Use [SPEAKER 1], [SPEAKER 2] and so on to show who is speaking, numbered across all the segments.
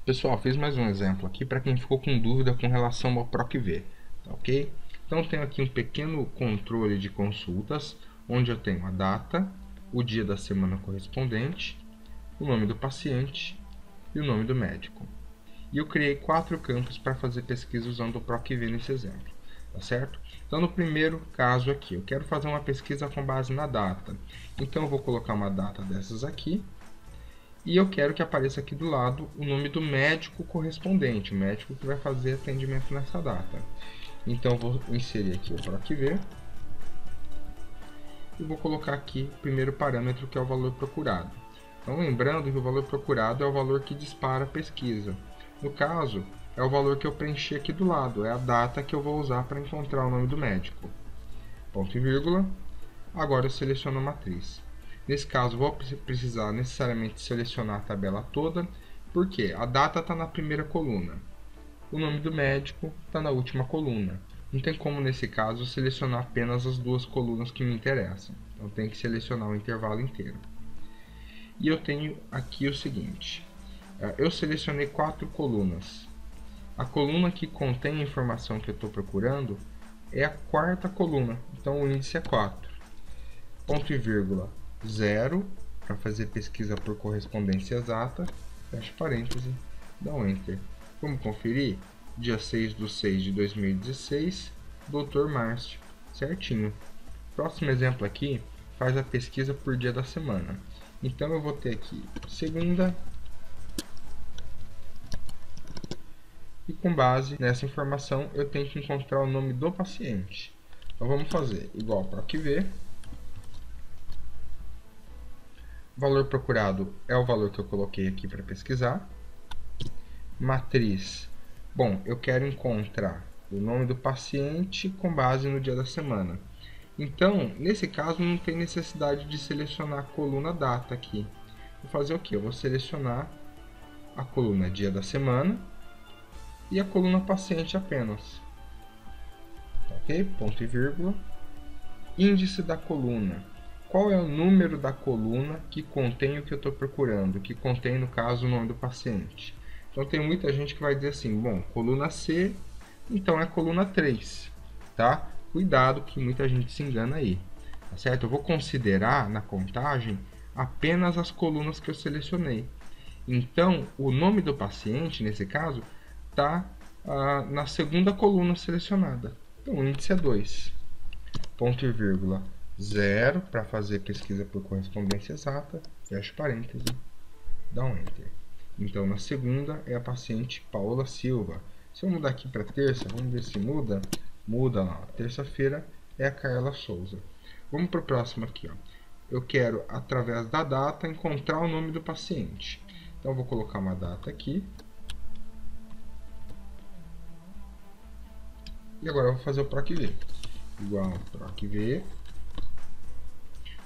[SPEAKER 1] Pessoal, fiz mais um exemplo aqui para quem ficou com dúvida com relação ao PROC-V, tá ok? Então, tenho aqui um pequeno controle de consultas, onde eu tenho a data, o dia da semana correspondente, o nome do paciente e o nome do médico. E eu criei 4 campos para fazer pesquisa usando o PROC-V nesse exemplo, tá certo? Então, no primeiro caso aqui, eu quero fazer uma pesquisa com base na data. Então, eu vou colocar uma data dessas aqui, e eu quero que apareça aqui do lado o nome do médico correspondente, o médico que vai fazer atendimento nessa data. Então eu vou inserir aqui o PROC-V e vou colocar aqui o primeiro parâmetro, que é o valor procurado. Então, lembrando que o valor procurado é o valor que dispara a pesquisa. No caso, é o valor que eu preenchi aqui do lado, é a data que eu vou usar para encontrar o nome do médico. Ponto e vírgula. Agora eu seleciono a matriz. Nesse caso, vou precisar necessariamente selecionar a tabela toda, porque a data está na primeira coluna, o nome do médico está na última coluna. Não tem como, nesse caso, selecionar apenas as duas colunas que me interessam. Então, tem que selecionar o intervalo inteiro. E eu tenho aqui o seguinte: eu selecionei 4 colunas. A coluna que contém a informação que eu estou procurando é a quarta coluna, então o índice é 4. Ponto e vírgula 0, para fazer pesquisa por correspondência exata, fecha parêntese, dá um Enter. Vamos conferir? Dia 6/6/2016, Dr. Márcio, certinho. Próximo exemplo aqui faz a pesquisa por dia da semana. Então eu vou ter aqui segunda, e com base nessa informação eu tenho que encontrar o nome do paciente. Então vamos fazer igual para PROC-V. O valor procurado é o valor que eu coloquei aqui para pesquisar. Matriz. Bom, eu quero encontrar o nome do paciente com base no dia da semana. Então, nesse caso, não tem necessidade de selecionar a coluna data aqui. Vou fazer o que? Eu vou selecionar a coluna dia da semana e a coluna paciente apenas. Ok? Ponto e vírgula. Índice da coluna. Qual é o número da coluna que contém o que eu estou procurando, que contém, no caso, o nome do paciente? Então, tem muita gente que vai dizer assim, bom, coluna C, então é coluna 3, tá? Cuidado que muita gente se engana aí, tá certo? Eu vou considerar na contagem apenas as colunas que eu selecionei. Então, o nome do paciente, nesse caso, está na segunda coluna selecionada. Então, o índice é 2. Ponto e vírgula 0, para fazer pesquisa por correspondência exata, fecha parêntese, dá um Enter. Então, na segunda é a paciente Paola Silva. Se eu mudar aqui para terça, vamos ver se muda. Muda lá. Terça-feira é a Carla Souza. Vamos para o próximo aqui. Ó. Eu quero, através da data, encontrar o nome do paciente. Então, eu vou colocar uma data aqui. E agora eu vou fazer o PROC-V. Igual PROC-V.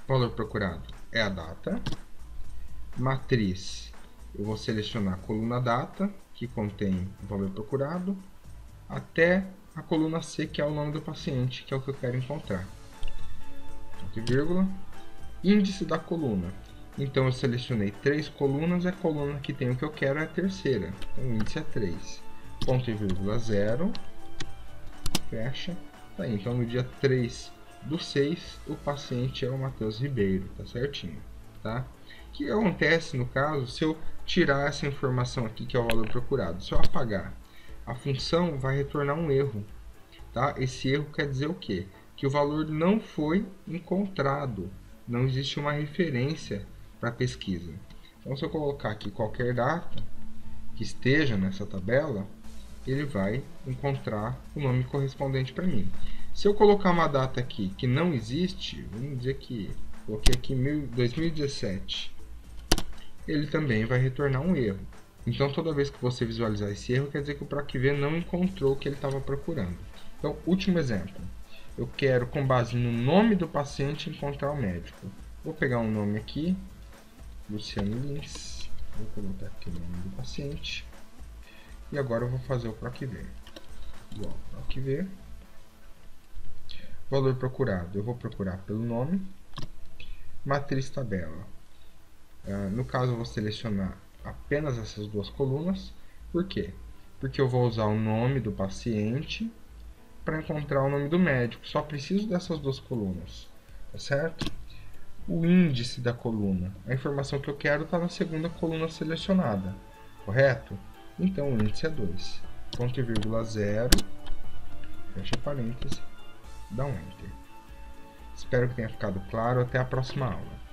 [SPEAKER 1] Valor procurado é a data. Matriz. Eu vou selecionar a coluna data, que contém o valor procurado, até a coluna C, que é o nome do paciente, que é o que eu quero encontrar. Ponto e vírgula. Índice da coluna. Então eu selecionei 3 colunas, e a coluna que tem o que eu quero é a terceira. Então o índice é 3. Ponto e vírgula 0. Fecha. Tá aí. Então no dia 3/6, o paciente é o Matheus Ribeiro, tá certinho, tá? O que acontece no caso se eu tirar essa informação aqui, que é o valor procurado? Se eu apagar, a função vai retornar um erro, tá? Esse erro quer dizer o quê? Que o valor não foi encontrado, não existe uma referência para a pesquisa. Então, se eu colocar aqui qualquer data que esteja nessa tabela, ele vai encontrar o nome correspondente para mim. Se eu colocar uma data aqui que não existe, vamos dizer que coloquei aqui 2017, ele também vai retornar um erro. Então, toda vez que você visualizar esse erro, quer dizer que o PROC-V não encontrou o que ele estava procurando. Então, último exemplo. Eu quero, com base no nome do paciente, encontrar o médico. Vou pegar um nome aqui, Luciano Lins. Vou colocar aqui o nome do paciente. E agora eu vou fazer o PROC-V. Igual PROC-V. Valor procurado, eu vou procurar pelo nome. Matriz tabela. No caso, eu vou selecionar apenas essas duas colunas. Por quê? Porque eu vou usar o nome do paciente para encontrar o nome do médico. Só preciso dessas duas colunas, tá certo? O índice da coluna. A informação que eu quero está na segunda coluna selecionada, correto? Então o índice é 2. Ponto e vírgula 0, fecha parênteses, dá um Enter. Espero que tenha ficado claro. Até a próxima aula.